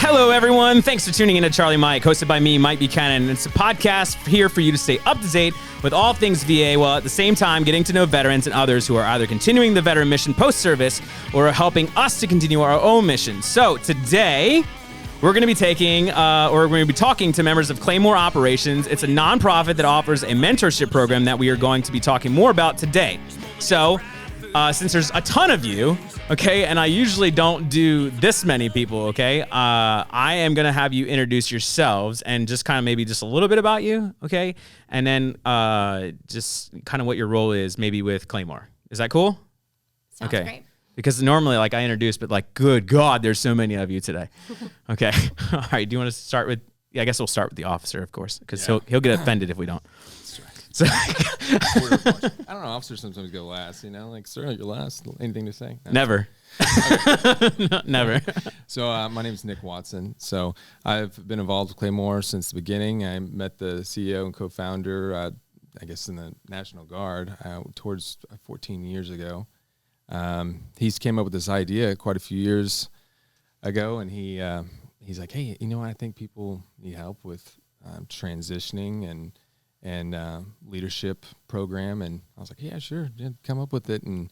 Hello, everyone. Thanks for tuning in to Charlie Mike, hosted by me, Mike Buchanan. It's a podcast here for you to stay up to date with all things VA, while at the same time getting to know veterans and others who are either continuing the veteran mission post-service or are helping us to continue our own mission. So today, we're going to be talking to members of Claymore Operations. It's a nonprofit that offers a mentorship program that we are going to be talking more about today. So, since there's a ton of you, okay, and I usually don't do this many people, okay, I am going to have you introduce yourselves and just kind of maybe just a little bit about you, okay, and then just kind of what your role is maybe with Claymore. Is that cool? Sounds okay. Great. Because normally, like, I introduce, but like, good God, there's so many of you today. Okay. All right. Do you want to start with, I guess we'll start with the officer, of course, because he'll get offended if we don't. So I don't know. Officers sometimes go last, like, sir, you're last. Anything to say? No. Never. No, never. So my name is Nick Watson. So I've been involved with Claymore since the beginning. I met the CEO and co-founder, I guess, in the National Guard towards 14 years ago. He came up with this idea quite a few years ago, and he's like, hey, I think people need help with transitioning and leadership program. And I was like, yeah, sure, come up with it. And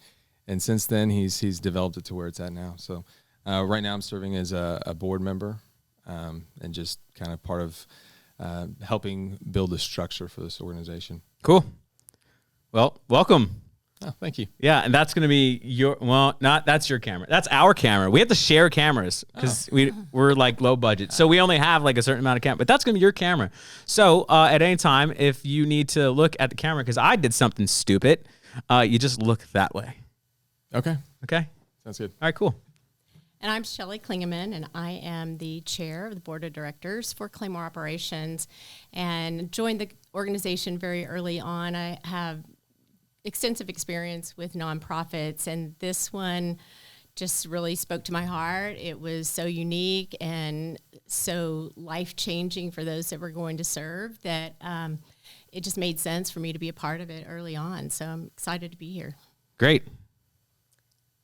since then he's developed it to where it's at now. So right now I'm serving as a board member and just kind of part of helping build a structure for this organization. Cool. Well, welcome. Oh, thank you. Yeah, and that's going to be that's your camera. That's our camera. We have to share cameras because we're like low budget. So we only have like a certain amount of camera, but that's going to be your camera. So at any time, if you need to look at the camera because I did something stupid, you just look that way. Okay. Okay? Sounds good. All right, cool. And I'm Shelley Klingman, and I am the chair of the board of directors for Claymore Operations and joined the organization very early on. I have extensive experience with nonprofits, and this one just really spoke to my heart. It was so unique and so life-changing for those that we're going to serve that it just made sense for me to be a part of it early on. So I'm excited to be here. Great.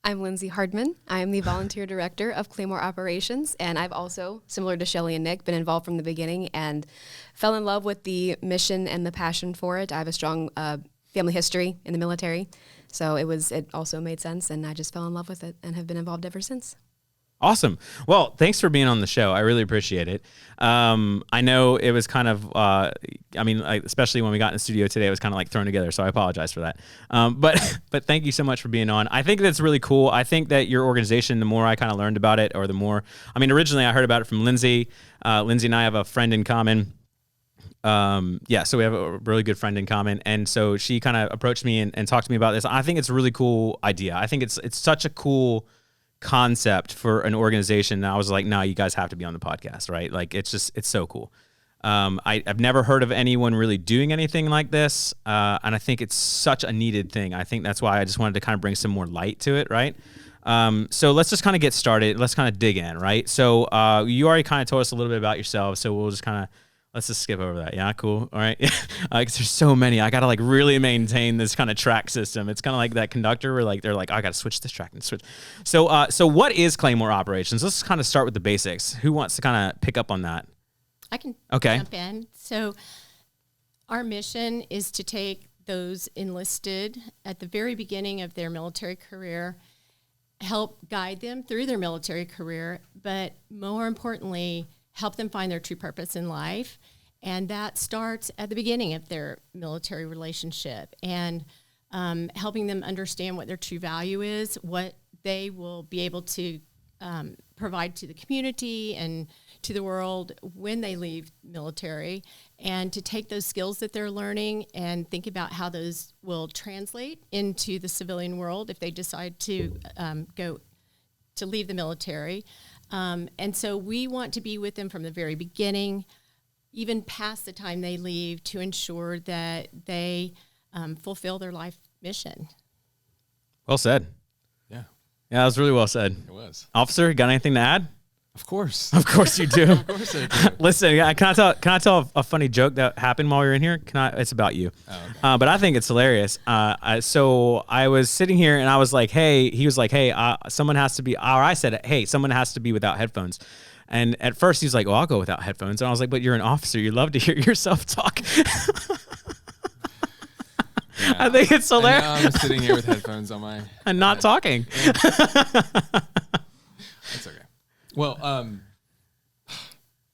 I'm Lindsay Hardman. I am the volunteer director of Claymore Operations, and I've also, similar to Shelley and Nick, been involved from the beginning and fell in love with the mission and the passion for it. I have a strong family history in the military, so it also made sense, and I just fell in love with it and have been involved ever since. Awesome. Well, thanks for being on the show. I really appreciate it. I know it was kind of, especially when we got in the studio today, it was kind of like thrown together, so I apologize for that. But thank you so much for being on. I think that's really cool. I think that your organization, the more I kind of learned about it, or the more, originally I heard about it from Lindsay. Lindsay and I have a friend in common. So we have a really good friend in common, and so she kind of approached me and talked to me about this. I think it's a really cool idea. I think it's such a cool concept for an organization. And I was like, no, you guys have to be on the podcast, right? Like, it's so cool. I've never heard of anyone really doing anything like this, and I think it's such a needed thing. I think that's why I just wanted to kind of bring some more light to it, right? So let's just kind of get started. Let's kind of dig in, right? So you already kind of told us a little bit about yourself, so we'll just kind of let's just skip over that. Yeah, cool. All right. Because there's so many. I got to like really maintain this kind of track system. It's kind of like that conductor where like they're like, I got to switch this track and switch. So what is Claymore Operations? Let's kind of start with the basics. Who wants to kind of pick up on that? I can jump in. So our mission is to take those enlisted at the very beginning of their military career, help guide them through their military career, but more importantly, help them find their true purpose in life. And that starts at the beginning of their military relationship and helping them understand what their true value is, what they will be able to provide to the community and to the world when they leave military, and to take those skills that they're learning and think about how those will translate into the civilian world if they decide to leave the military. And so we want to be with them from the very beginning, even past the time they leave, to ensure that they fulfill their life mission. Well said. Yeah, that was really well said. It was. Officer, got anything to add? Of course. Of course you do. Of course I do. Listen, can I tell a funny joke that happened while we were in here? It's about you. Oh, okay. But I think it's hilarious. So I was sitting here and I was like, hey, he was like, hey, someone has to be, or I said, hey, someone has to be without headphones. And at first he's like, well, I'll go without headphones. And I was like, but you're an officer. You love to hear yourself talk. Yeah. I think it's hilarious. And now I'm sitting here with headphones on my and not talking. That's okay. Well,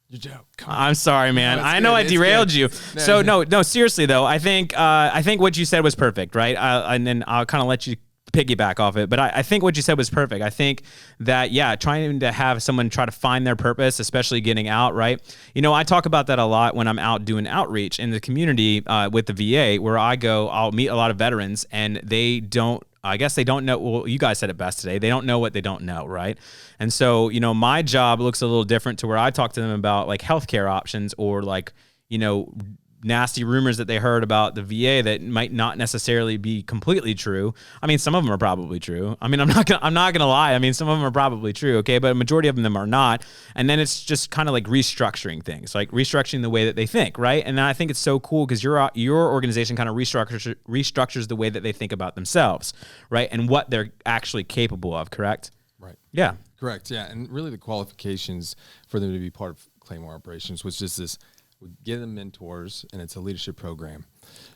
your joke. Come on. I'm sorry, man. No, it's I know good. I It's derailed good. you. No, So no, seriously though, I think what you said was perfect, right? And then I'll kind of let you piggyback off it, but I think what you said was perfect. I think that, trying to have someone try to find their purpose, especially getting out, right? I talk about that a lot when I'm out doing outreach in the community with the VA, where I'll meet a lot of veterans, and I guess they don't know. Well, you guys said it best today. They don't know what they don't know, right? And so, my job looks a little different to where I talk to them about like healthcare options or like, nasty rumors that they heard about the VA that might not necessarily be completely true. I mean, some of them are probably true. I mean, I'm not gonna lie. I mean, some of them are probably true, okay, but a majority of them are not. And then it's just kind of like restructuring things, like restructuring the way that they think, right? And I think it's so cool because your organization kind of restructures the way that they think about themselves, right, and what they're actually capable of. Correct? Right. Yeah. Correct. Yeah, and really the qualifications for them to be part of Claymore Operations was just this. We give them mentors, and it's a leadership program.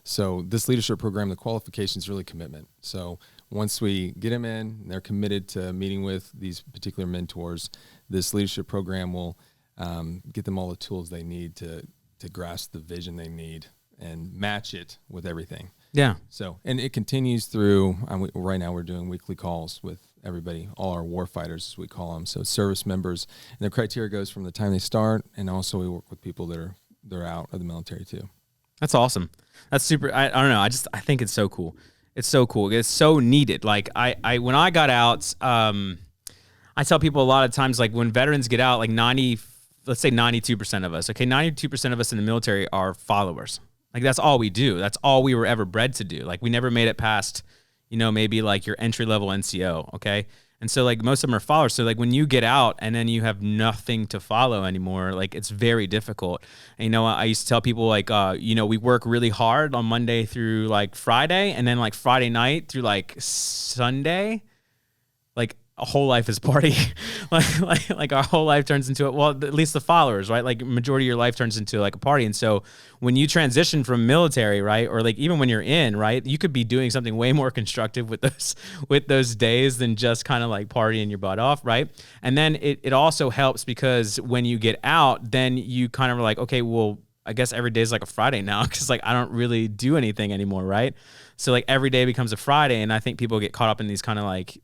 So this leadership program, the qualification is really commitment. So once we get them in, they're committed to meeting with these particular mentors. This leadership program will get them all the tools they need to grasp the vision they need and match it with everything. Yeah. So, and it continues through, right now we're doing weekly calls with everybody, all our war fighters, as we call them. So service members, and the criteria goes from the time they start, and also we work with people that they're out of the military too. That's awesome. That's super. I don't know. I think it's so cool. It's so cool. It's so needed. Like when I got out, I tell people a lot of times, like when veterans get out, like let's say 92% of us, okay, 92% of us in the military are followers. Like that's all we do. That's all we were ever bred to do. Like we never made it past, maybe like your entry level NCO. Okay. And so like most of them are followers. So like when you get out and then you have nothing to follow anymore, like it's very difficult. And, I used to tell people like, we work really hard on Monday through like Friday, and then like Friday night through like Sunday, like a whole life is party. like our whole life turns into it. Well, at least the followers, right? Like majority of your life turns into like a party. And so when you transition from military, right, or like even when you're in, right, you could be doing something way more constructive with those days than just kind of like partying your butt off, right? And then it also helps because when you get out, then you kind of are like, okay, well, I guess every day is like a Friday now because like I don't really do anything anymore, right? So like every day becomes a Friday, and I think people get caught up in these kind of like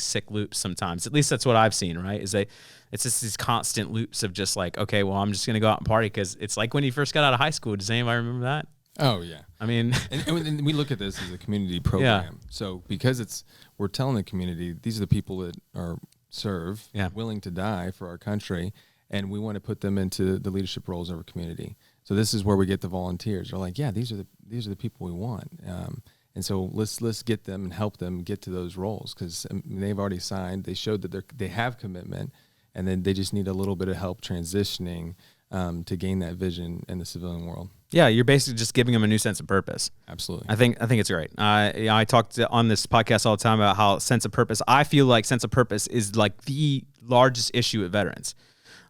sick loops sometimes. At least that's what I've seen, right? It's just these constant loops of just like, okay, well, I'm just gonna go out and party because it's like when you first got out of high school. Does anybody remember that? Oh yeah. I mean, and we look at this as a community program. Yeah. So because we're telling the community these are the people that are willing to die for our country, and we want to put them into the leadership roles of our community. So this is where we get the volunteers. They're like, yeah, these are the people we want. And so let's get them and help them get to those roles because they've already signed. They showed that they have commitment, and then they just need a little bit of help transitioning to gain that vision in the civilian world. yeah, you're basically just giving them a new sense of purpose. Absolutely. I think it's great. I talked on this podcast all the time about how sense of purpose. I feel like sense of purpose is like the largest issue with veterans.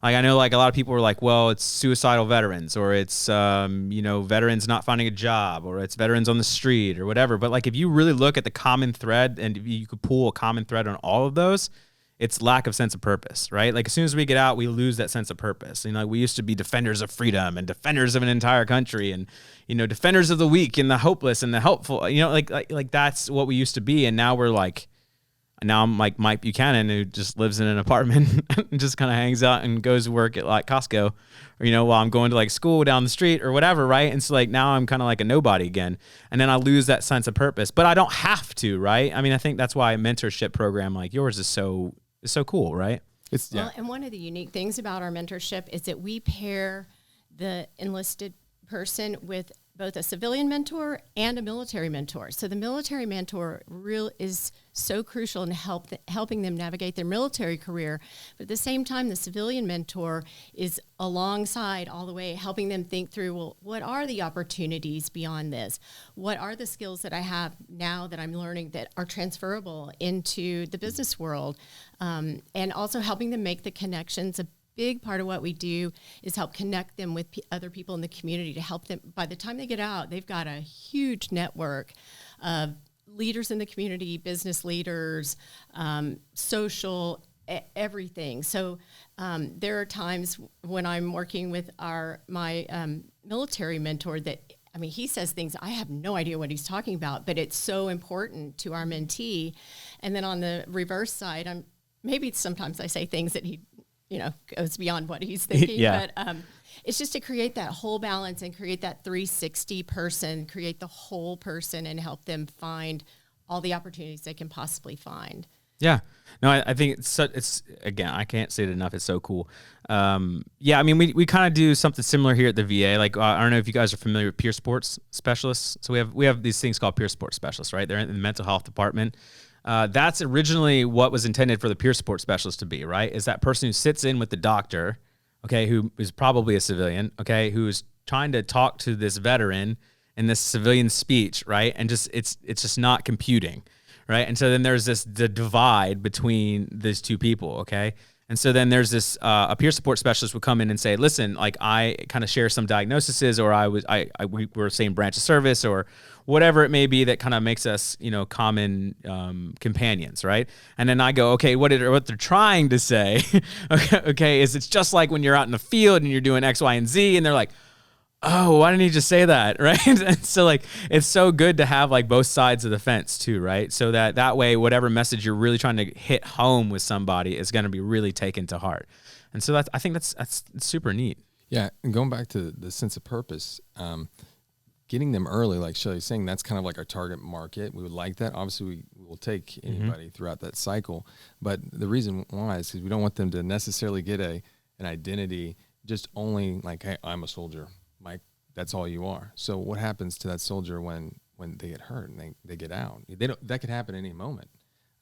Like I know like a lot of people are like, well, it's suicidal veterans, or it's veterans not finding a job, or it's veterans on the street or whatever. But like if you really look at the common thread, and if you could pull a common thread on all of those, it's lack of sense of purpose, right? Like as soon as we get out, we lose that sense of purpose. We used to be defenders of freedom and defenders of an entire country, and defenders of the weak and the hopeless and the helpful. Like that's what we used to be, and now we're like. Now I'm like Mike Buchanan, who just lives in an apartment and just kind of hangs out and goes to work at like Costco, or, while I'm going to like school down the street or whatever. Right. And so like, now I'm kind of like a nobody again. And then I lose that sense of purpose, but I don't have to, right? I mean, I think that's why a mentorship program like yours is so cool, right? And one of the unique things about our mentorship is that we pair the enlisted person with both a civilian mentor and a military mentor. So the military mentor is so crucial in helping them navigate their military career. But at the same time, the civilian mentor is alongside all the way, helping them think through, well, what are the opportunities beyond this? What are the skills that I have now that I'm learning that are transferable into the business world? And also helping them make the connections big part of what we do is help connect them with other people in the community to help them. By the time they get out, they've got a huge network of leaders in the community, business leaders, social, everything. So there are times when I'm working with my military mentor that, I mean, he says things, I have no idea what he's talking about, but it's so important to our mentee. And then on the reverse side, maybe sometimes I say things that he, goes beyond what he's thinking. Yeah. But it's just to create that whole balance and create that 360 person, create the whole person and help them find all the opportunities they can possibly find. Yeah. No, I think it's again, I can't say it enough. It's so cool. Yeah, I mean, we kind of do something similar here at the VA. Like, I don't know if you guys are familiar with peer sports specialists. So we have these things called peer sports specialists, right? They're in the mental health department. That's originally what was intended for the peer support specialist to be, right? Is that person who sits in with the doctor, okay, who is probably a civilian, okay, who's trying to talk to this veteran in this civilian speech, right? And just it's just not computing, right? And so then there's the divide between these two people, okay? And so then there's this a peer support specialist would come in and say, listen, like I kind of share some diagnoses, or we were the same branch of service, or whatever it may be that kind of makes us, common companions, right? And then I go, okay, what they're trying to say, okay, is it's just like when you're out in the field and you're doing X, Y, and Z, and they're like, oh, why didn't he just say that, right? And so like it's so good to have like both sides of the fence too, right? So that way, whatever message you're really trying to hit home with somebody is going to be really taken to heart. And so I think that's super neat. Yeah, and going back to the sense of purpose, getting them early, like Shelley's saying, that's kind of like our target market. We would like that. Obviously, we will take anybody throughout that cycle. But the reason why is because we don't want them to necessarily get an identity just only like, hey, I'm a soldier. Mike, that's all you are. So what happens to that soldier when they get hurt and they get out? That could happen any moment.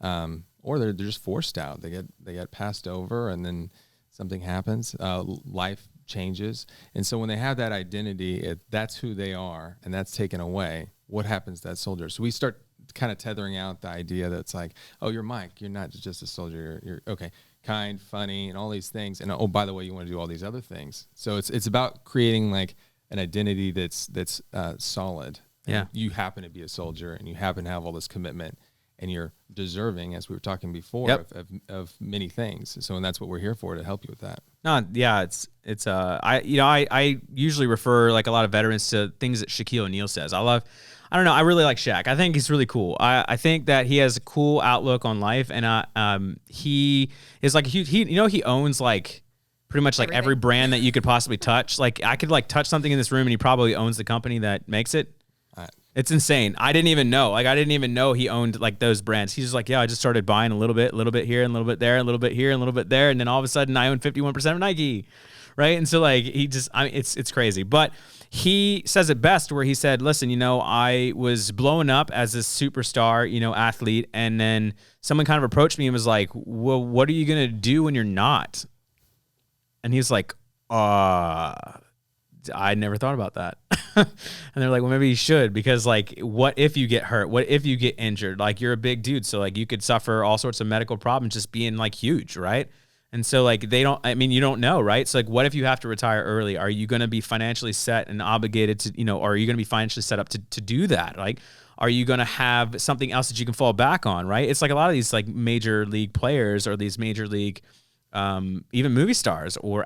Or they're just forced out. They get passed over, and then something happens. Life changes. And so when they have that identity, that's who they are, and that's taken away, what happens to that soldier? So we start kind of tethering out the idea that's like, oh, you're Mike. You're not just a soldier. You're okay, kind, funny, and all these things. And oh, by the way, you want to do all these other things. So it's about creating like an identity that's solid. Yeah. And you happen to be a soldier, and you happen to have all this commitment, and you're deserving, as we were talking before, of many things. So, and that's what we're here for, to help you with that. No, yeah, it's I usually refer like a lot of veterans to things that Shaquille O'Neal says. I really like Shaq. I think he's really cool. I think that he has a cool outlook on life, and he is like he owns like pretty much like every brand that you could possibly touch. Like I could like touch something in this room, and he probably owns the company that makes it. It's insane. I didn't even know. Like I didn't even know he owned like those brands. He's just like, yeah, I just started buying a little bit here, and a little bit there, and a little bit here, and a little bit there, and then all of a sudden I own 51% of Nike, right? And so like it's crazy. But he says it best where he said, listen, I was blowing up as this superstar, athlete, and then someone kind of approached me and was like, well, what are you gonna do when you're not? And he's like, I never thought about that. And they're like, well, maybe you should, because like, what if you get hurt? What if you get injured? Like you're a big dude. So like you could suffer all sorts of medical problems just being like huge. Right. And so like, you don't know. Right. So like, what if you have to retire early? Are you going to be financially set and obligated to, or are you going to be financially set up to do that? Like, are you going to have something else that you can fall back on? Right. It's like a lot of these like major league players, or these major league even movie stars, or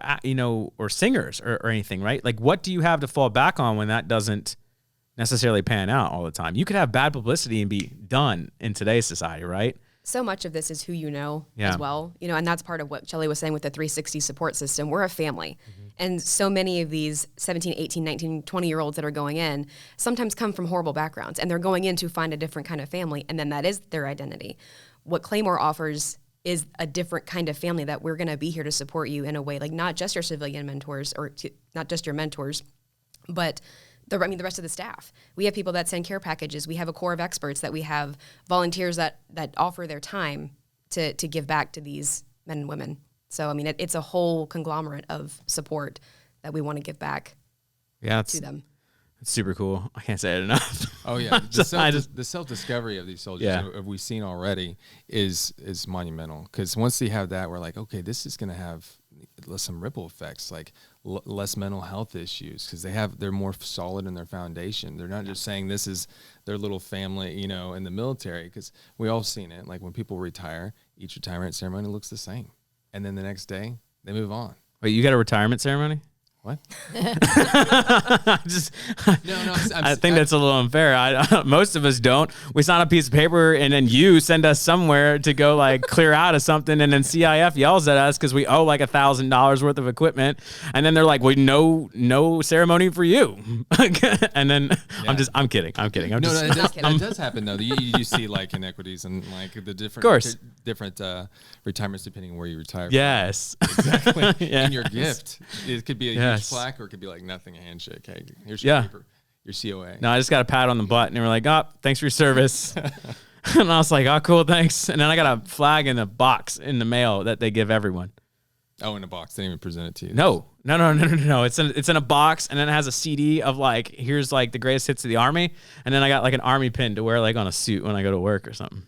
or singers, or anything, right? Like what do you have to fall back on when that doesn't necessarily pan out all the time? You could have bad publicity and be done in today's society, right? So much of this is who you know as well, and that's part of what Shelley was saying with the 360 support system. We're a family. And so many of these 17, 18, 19, 20-year-olds that are going in sometimes come from horrible backgrounds, and they're going in to find a different kind of family, and then that is their identity. What Claymore offers is a different kind of family, that we're going to be here to support you in a way, like not just your civilian mentors, or not just your mentors, but the rest of the staff. We have people that send care packages. We have a core of experts, that we have volunteers that offer their time to give back to these men and women. So, I mean, it's a whole conglomerate of support that we want to give back to them. It's super cool. I can't say it enough. Oh yeah, the self-discovery of these soldiers that we've seen already is monumental, because once they have that, we're like, okay, this is going to have some ripple effects, like less mental health issues, because they're more solid in their foundation. They're not just saying this is their little family, you know, in the military, because we all seen it. Like when people retire, each retirement ceremony looks the same, and then the next day they move on. Wait, you got a retirement ceremony? What? Just, No, I think that's a little unfair. Most of us don't. We sign a piece of paper and then you send us somewhere to go like clear out of something, and then CIF yells at us because we owe like $1,000 worth of equipment, and then they're like, "Well, no ceremony for you." And then I'm kidding. It does happen though. You see like inequities and like the different, of course, different retirements depending on where you retire. Yes, exactly. Yes. And your gift, it could be a huge plaque, or it could be like nothing, a handshake. Hey, here's your paper, your COA. No, I just got a pat on the butt, and they were like, "Oh, thanks for your service." And I was like, "Oh, cool, thanks." And then I got a flag in a box in the mail that they give everyone. Oh, in a box. They didn't even present it to you. No. It's in a box, and then it has a CD of like, here's like the greatest hits of the Army, and then I got like an Army pin to wear like on a suit when I go to work or something.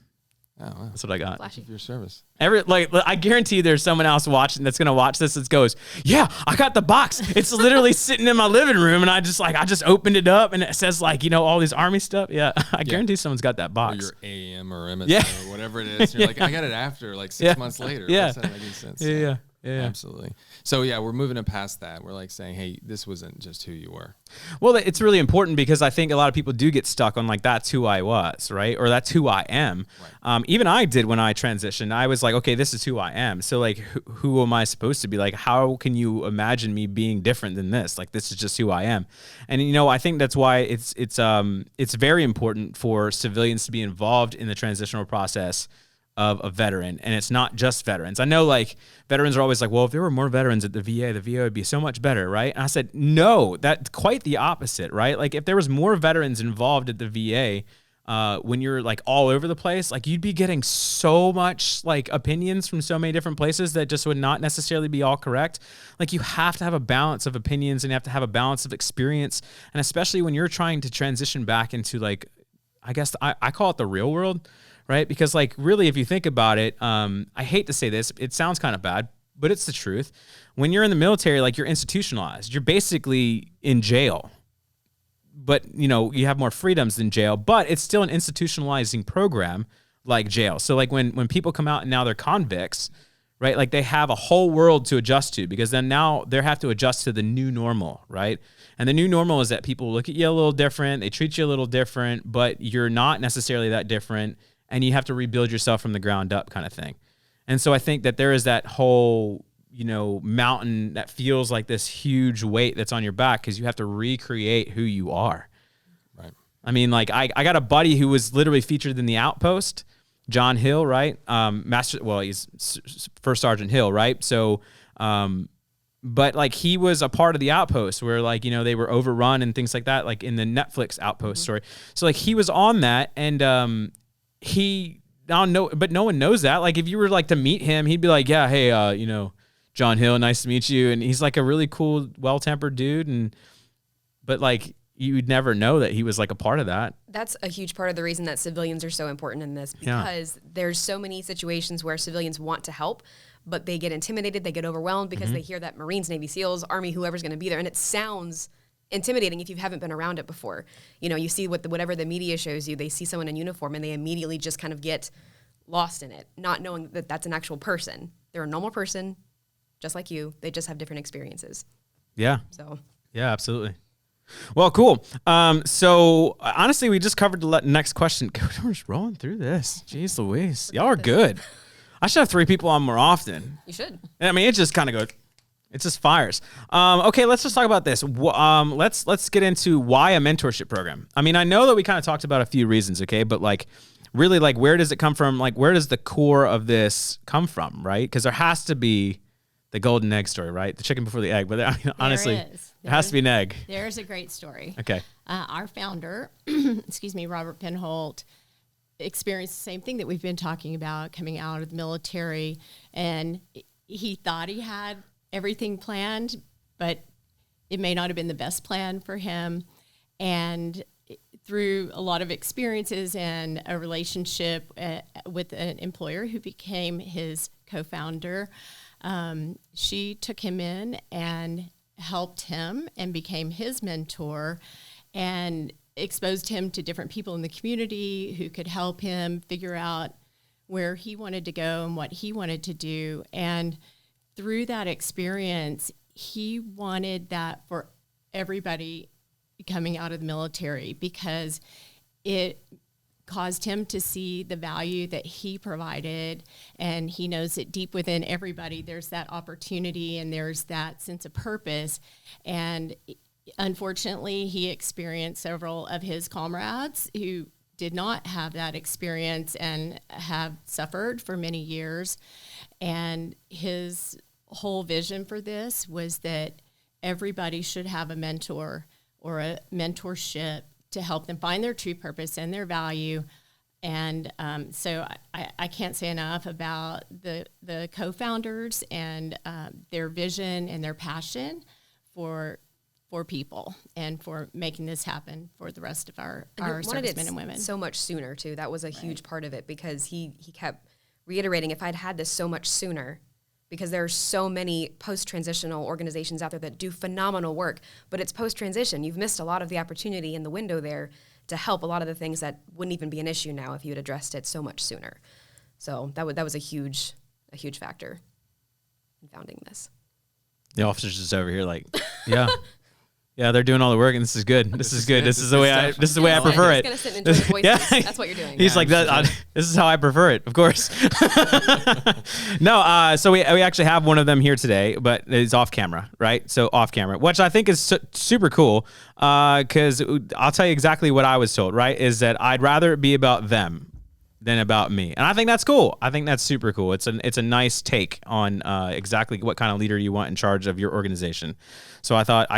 Oh, wow. That's what I got. Thank you for your service. I guarantee there's someone else watching that's gonna watch this that goes, "Yeah, I got the box. It's literally sitting in my living room, and I just opened it up, and it says like, you know, all these Army stuff." Yeah, I guarantee someone's got that box. Or your AM or MSN or whatever it is. You're like, I got it after like 6 months later. Yeah. That's not making sense. Yeah. Absolutely. So yeah, we're moving past that. We're like saying, hey, this wasn't just who you were. Well, it's really important because I think a lot of people do get stuck on like, that's who I was, right? Or that's who I am. Right. Even I did when I transitioned. I was like, okay, this is who I am. So like, who am I supposed to be? Like, how can you imagine me being different than this? Like, this is just who I am. And you know, I think that's why it's very important for civilians to be involved in the transitional process of a veteran. And it's not just veterans. I know like veterans are always like, well, if there were more veterans at the VA would be so much better, right? And I said, no, that's quite the opposite, right? Like if there was more veterans involved at the VA, when you're like all over the place, like you'd be getting so much like opinions from so many different places that just would not necessarily be all correct. Like you have to have a balance of opinions, and you have to have a balance of experience. And especially when you're trying to transition back into like, I guess I call it the real world, right? Because like really, if you think about it, I hate to say this, it sounds kind of bad, but it's the truth. When you're in the military, like you're institutionalized, you're basically in jail, but you know, you have more freedoms than jail, but it's still an institutionalizing program like jail. So like when people come out and now they're convicts, right? Like they have a whole world to adjust to, because then now they have to adjust to the new normal, right? And the new normal is that people look at you a little different, they treat you a little different, but you're not necessarily that different, and you have to rebuild yourself from the ground up kind of thing. And so I think that there is that whole, you know, mountain that feels like this huge weight that's on your back because you have to recreate who you are. Right. I mean, like I got a buddy who was literally featured in The Outpost, John Hill, right? He's First Sergeant Hill, right? So, but like he was a part of The Outpost where like, you know, they were overrun and things like that, like in the Netflix Outpost story. So like he was on that, and but no one knows that. Like if you were like to meet him, he'd be like, yeah, hey, you know, John Hill, nice to meet you. And he's like a really cool, well-tempered dude. But like, you'd never know that he was like a part of that. That's a huge part of the reason that civilians are so important in this, because there's so many situations where civilians want to help, but they get intimidated, they get overwhelmed because they hear that Marines, Navy SEALs, Army, whoever's going to be there. And it sounds intimidating if you haven't been around it before. You know, you see whatever the media shows you, they see someone in uniform and they immediately just kind of get lost in it, not knowing that that's an actual person. They're a normal person, just like you. They just have different experiences. Yeah. So. Yeah, absolutely. Well, cool. So honestly, we just covered the next question. We're just rolling through this. Jeez Louise. Y'all are good. I should have 3 people on more often. You should. I mean, it just kind of goes. It just fires. Okay, let's just talk about this. Let's get into why a mentorship program. I mean, I know that we kind of talked about a few reasons, okay? But like, really, like, where does it come from? Like, where does the core of this come from, right? Because there has to be the golden egg story, right? The chicken before the egg. But I mean, honestly, it has to be an egg. There's a great story. Okay. Our founder, Robert Penholt, experienced the same thing that we've been talking about coming out of the military. And he thought he had everything planned, but it may not have been the best plan for him. And through a lot of experiences and a relationship with an employer who became his co-founder, she took him in and helped him and became his mentor and exposed him to different people in the community who could help him figure out where he wanted to go and what he wanted to do. And through that experience, he wanted that for everybody coming out of the military, because it caused him to see the value that he provided. And he knows that deep within everybody, there's that opportunity and there's that sense of purpose. And unfortunately, he experienced several of his comrades who did not have that experience and have suffered for many years. And his whole vision for this was that everybody should have a mentor or a mentorship to help them find their true purpose and their value. And so I can't say enough about the co-founders and their vision and their passion for people and for making this happen for the rest of our servicemen and women. So much sooner too. That was a huge part of it, because he kept reiterating, if I'd had this so much sooner, because there are so many post-transitional organizations out there that do phenomenal work, but it's post-transition. You've missed a lot of the opportunity in the window there to help a lot of the things that wouldn't even be an issue now if you had addressed it so much sooner. So that was a huge factor in founding this. The officer's just over here like, yeah. Yeah, they're doing all the work, and this is good. This is good. This is the way I prefer it. He's gonna sit and enjoy the voices. Yeah. That's what you're doing. He's like that. This is how I prefer it, of course. No, so we actually have one of them here today, but it's off camera, right? So off camera, which I think is super cool, because I'll tell you exactly what I was told. Right, is that I'd rather it be about them than about me, and I think that's cool. I think that's super cool. It's a nice take on exactly what kind of leader you want in charge of your organization. So I thought I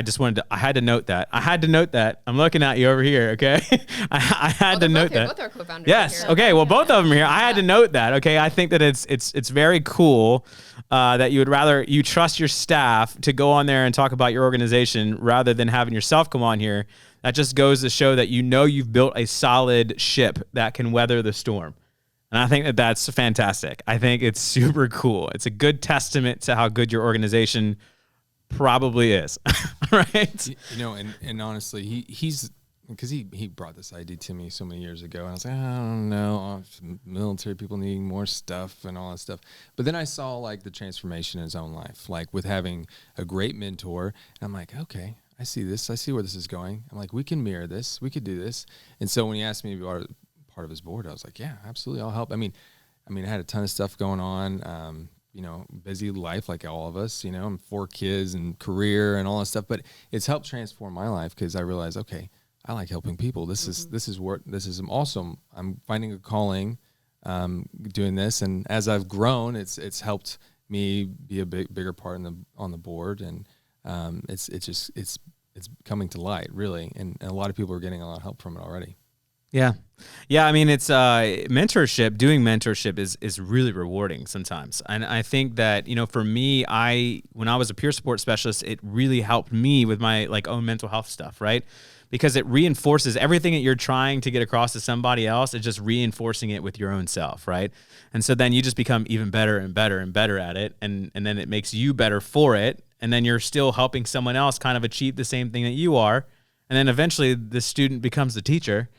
had to note that. I'm looking at you over here, okay? I had to note that. Both our co-founders. Yes. Okay. Well, both of them are here. I had to note that. Okay. I think that it's very cool that you would rather you trust your staff to go on there and talk about your organization rather than having yourself come on here. That just goes to show that you've built a solid ship that can weather the storm. And I think that that's fantastic. I think it's super cool. It's a good testament to how good your organization probably is, right? And honestly, he's because he brought this idea to me so many years ago, and I was like, I don't know, military people needing more stuff and all that stuff. But then I saw like the transformation in his own life, like with having a great mentor, and I'm like, okay, I see this. I see where this is going. I'm like, we can mirror this. We could do this. And so when he asked me to be part of his board, I was like, yeah, absolutely, I'll help. I mean, I had a ton of stuff going on. Busy life like all of us, I'm 4 kids and career and all that stuff, but it's helped transform my life because I realized, okay, I like helping people. This is awesome. I'm finding a calling, doing this. And as I've grown, it's helped me be a bigger part on the board. And, it's coming to light really. And a lot of people are getting a lot of help from it already. Yeah. I mean, it's mentorship. Doing mentorship is really rewarding sometimes, and I think that for me, when I was a peer support specialist, it really helped me with my own mental health stuff, right? Because it reinforces everything that you're trying to get across to somebody else. It's just reinforcing it with your own self, right? And so then you just become even better and better and better at it, and then it makes you better for it, and then you're still helping someone else kind of achieve the same thing that you are, and then eventually the student becomes the teacher.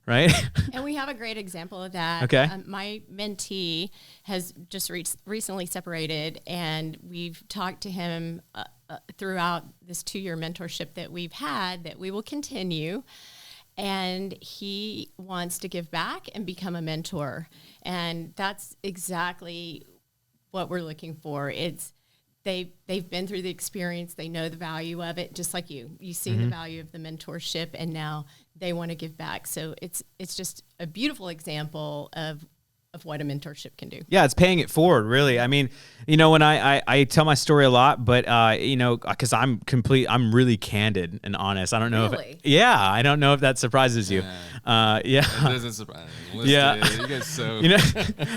Right. And we have a great example of that. Okay. My mentee has just recently separated, and we've talked to him throughout this 2-year mentorship that we've had that we will continue. And he wants to give back and become a mentor. And that's exactly what we're looking for. They've been through the experience. They know the value of it, just like you. You see the value of the mentorship, and now they want to give back. So it's just a beautiful example of what a mentorship can do. Yeah, it's paying it forward, really. I mean, when I tell my story a lot, but because I'm really candid and honest. I don't know really? I don't know if that surprises you. Yeah. It doesn't surprise me. Yeah. You guys so.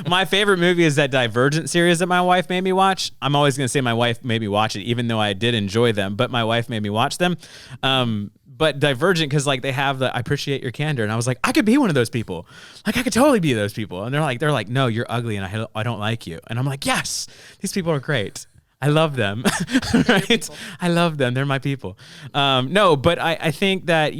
My favorite movie is that Divergent series that my wife made me watch. I'm always going to say my wife made me watch it, even though I did enjoy them, but my wife made me watch them. But Divergent, because they have I appreciate your candor, and I was like, I could be one of those people. I could totally be those people. And they're like, no, you're ugly, and I don't like you. And I'm like, yes, these people are great. I love them, right? I love them. They're my people. No, but I think that,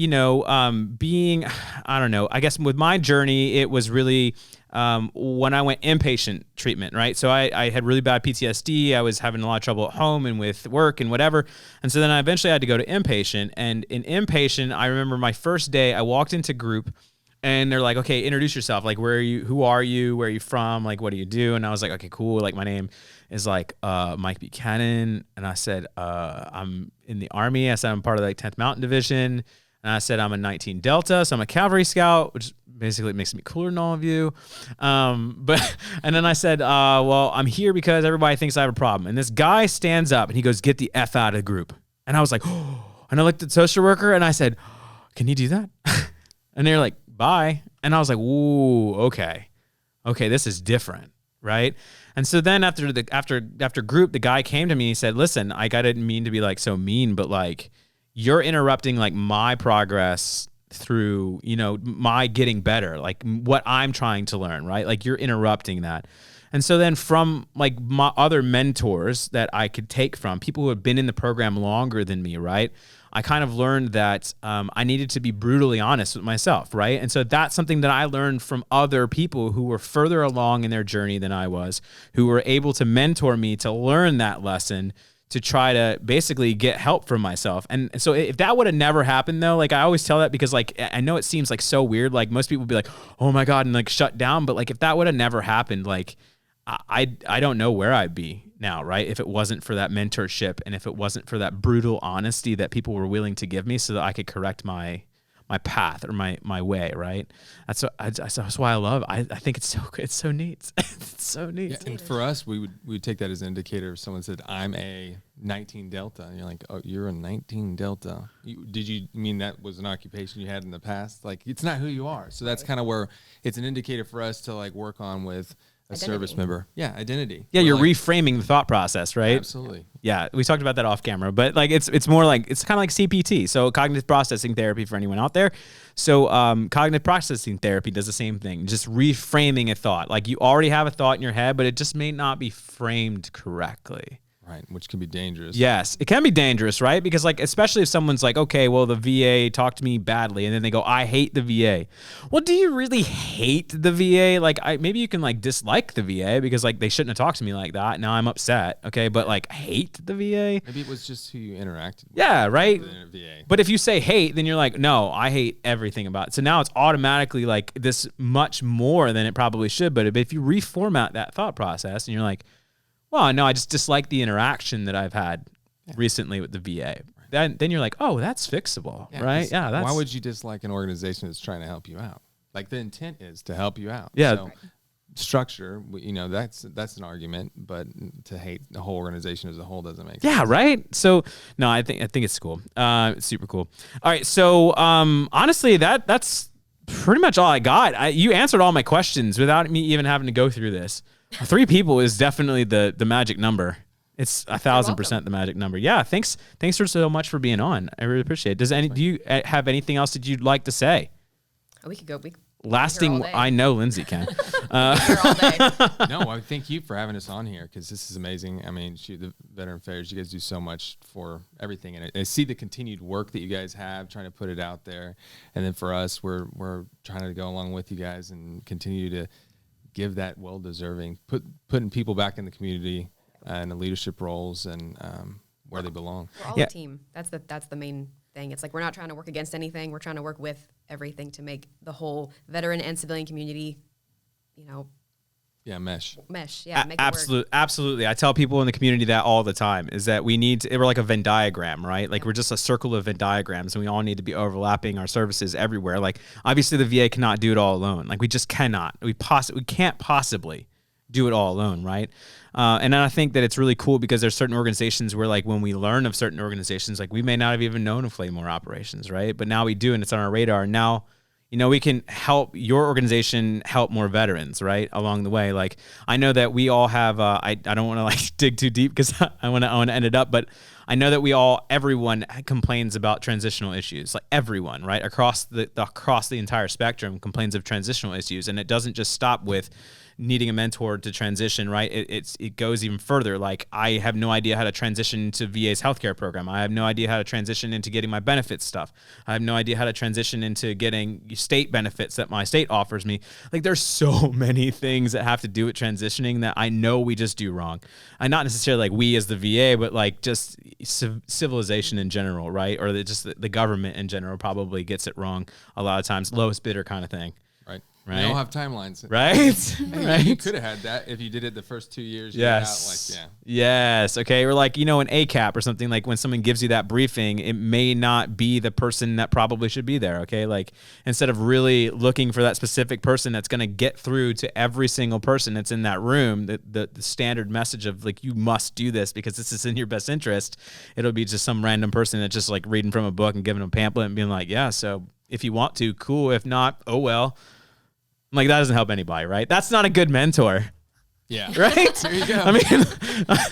being, I don't know, I guess with my journey, it was really when I went inpatient treatment, right? So I had really bad PTSD. I was having a lot of trouble at home and with work and whatever. And so then I eventually had to go to inpatient. And in inpatient, I remember my first day, I walked into group and they're like, okay, introduce yourself. Like, where are you? Who are you? Where are you from? Like, what do you do? And I was like, okay, cool. Like, my name is like Mike Buchanan. And I said, I'm in the Army. I said, I'm part of the 10th Mountain Division. And I said, I'm a 19 Delta, so I'm a cavalry scout, which basically makes me cooler than all of you. And then I said, well, I'm here because everybody thinks I have a problem. And this guy stands up and he goes, get the F out of the group. And I was like, oh, and I looked at the social worker and I said, can you do that? And they're like, bye. And I was like, ooh, okay, this is different, right? And so then after group, the guy came to me and he said, listen, I didn't mean to be like so mean, but like you're interrupting like my progress through, my getting better, like what I'm trying to learn, right? Like you're interrupting that. And so then from like my other mentors that I could take from, people who had been in the program longer than me, right? I kind of learned that I needed to be brutally honest with myself, right? And so that's something that I learned from other people who were further along in their journey than I was, who were able to mentor me to learn that lesson, to try to basically get help from myself. And so if that would have never happened though, like I always tell that because like, I know it seems like so weird. Like most people would be like, oh my God, and like shut down. But like, if that would have never happened, like I don't know where I'd be now, right? If it wasn't for that mentorship and if it wasn't for that brutal honesty that people were willing to give me so that I could correct my path or my way, right? That's why I love it. I think it's so good. It's so neat. It's so neat. Yeah, and for us, we would take that as an indicator. If someone said, I'm a 19 Delta, and you're like, oh, you're a 19 Delta. Did you mean that was an occupation you had in the past? Like, it's not who you are. So that's kind of where it's an indicator for us to like work on with a service member. Yeah, identity. Yeah, you're like, reframing the thought process, right? Absolutely. Yeah, we talked about that off camera, but like it's more like, it's kind of like CPT, so cognitive processing therapy for anyone out there. So cognitive processing therapy does the same thing, just reframing a thought. Like you already have a thought in your head, but it just may not be framed correctly. Right, which can be dangerous. Yes, it can be dangerous, right? Because like, especially if someone's like, okay, well, the VA talked to me badly, and then they go, I hate the VA. Well, do you really hate the VA? Like, maybe you can like dislike the VA because like they shouldn't have talked to me like that. Now I'm upset, okay? But like, hate the VA? Maybe it was just who you interacted with. Yeah, right? VA. But if you say hate, then you're like, no, I hate everything about it. So now it's automatically like this much more than it probably should. But if you reformat that thought process and you're like, well, no, I just dislike the interaction that I've had recently with the VA. Then you're like, oh, that's fixable, right? Yeah. Why would you dislike an organization that's trying to help you out? Like the intent is to help you out. Yeah. So structure, that's an argument, but to hate the whole organization as a whole doesn't make sense. Yeah, right. So no, I think it's cool. It's super cool. All right. So honestly, that's pretty much all I got. You answered all my questions without me even having to go through this. 3 people is definitely the magic number. It's 1,000% the magic number. Yeah. Thanks for so much for being on. I really appreciate it. Do you have anything else that you'd like to say? We could go. Lasting, I know Lindsay can. Here all day. No, thank you for having us on here because this is amazing. I mean, the Veteran Affairs, you guys do so much for everything, and I see the continued work that you guys have trying to put it out there. And then for us, we're trying to go along with you guys and continue to give that well-deserving, putting people back in the community and the leadership roles and where they belong. We're all a team. That's the main thing. It's like we're not trying to work against anything. We're trying to work with everything to make the whole veteran and civilian community, mesh. Yeah, make it work. Absolutely. I tell people in the community that all the time is that we're like a Venn diagram, right? Like we're just a circle of Venn diagrams, and we all need to be overlapping our services everywhere. Like obviously the VA cannot do it all alone. Like we just cannot. We can't possibly do it all alone, right? And then I think that it's really cool because there's certain organizations where like when we learn of certain organizations, like we may not have even known of Claymore Operations, right? But now we do, and it's on our radar. And now, we can help your organization help more veterans, right, along the way. Like I know that we all have. I don't want to like dig too deep because I want to end it up, but I know that everyone complains about transitional issues, like everyone, right, across the entire spectrum complains of transitional issues, and it doesn't just stop with needing a mentor to transition, right? It goes even further. Like, I have no idea how to transition to VA's healthcare program. I have no idea how to transition into getting my benefits stuff. I have no idea how to transition into getting state benefits that my state offers me. Like, there's so many things that have to do with transitioning that I know we just do wrong. And not necessarily like we as the VA, but like just civilization in general, right? Or just the government in general probably gets it wrong a lot of times. Lowest bidder kind of thing. Right. Right. We all have timelines. Right. Hey, you could have had that if you did it the first 2 years. Yes. Out, like, Yes. Okay. Or like, an ACAP or something, like when someone gives you that briefing, it may not be the person that probably should be there. Okay. Like, instead of really looking for that specific person that's going to get through to every single person that's in that room, the standard message of like, you must do this because this is in your best interest. It'll be just some random person that's just like reading from a book and giving a pamphlet and being like, yeah, so if you want to, cool. If not, oh well. Like, that doesn't help anybody, right? That's not a good mentor. Yeah. Right? There you go. I mean,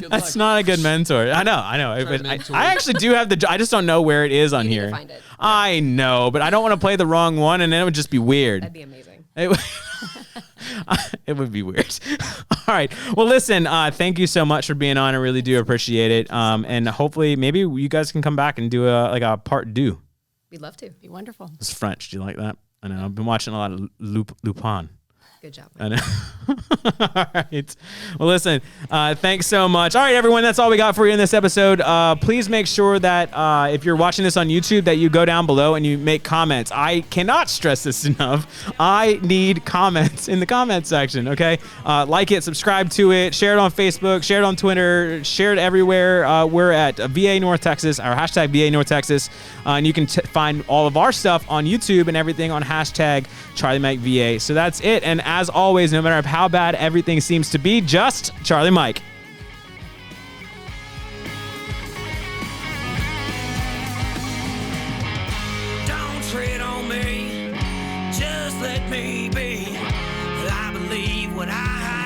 that's not a good mentor. I know. I actually do have I just don't know where it is on You need here. to find it. I know, but I don't want to play the wrong one, and then it would just be weird. That'd be amazing. It would be weird. All right. Well, listen, thank you so much for being on. I really do appreciate it. And hopefully maybe you guys can come back and do a part two. We'd love to. Be wonderful. It's French. Do you like that? I know. I've been watching a lot of Lupin. Good job. I know. All right. Well, listen, thanks so much. All right, everyone, that's all we got for you in this episode. Please make sure that if you're watching this on YouTube, that you go down below and you make comments. I cannot stress this enough. I need comments in the comment section, okay? Like it, subscribe to it, share it on Facebook, share it on Twitter, share it everywhere. We're at VA North Texas, our hashtag VA North Texas. And you can find all of our stuff on YouTube and everything on hashtag Charlie Mike VA. So that's it. And as always, no matter how bad everything seems to be, just Charlie Mike. Don't tread on me, just let me be. I believe what I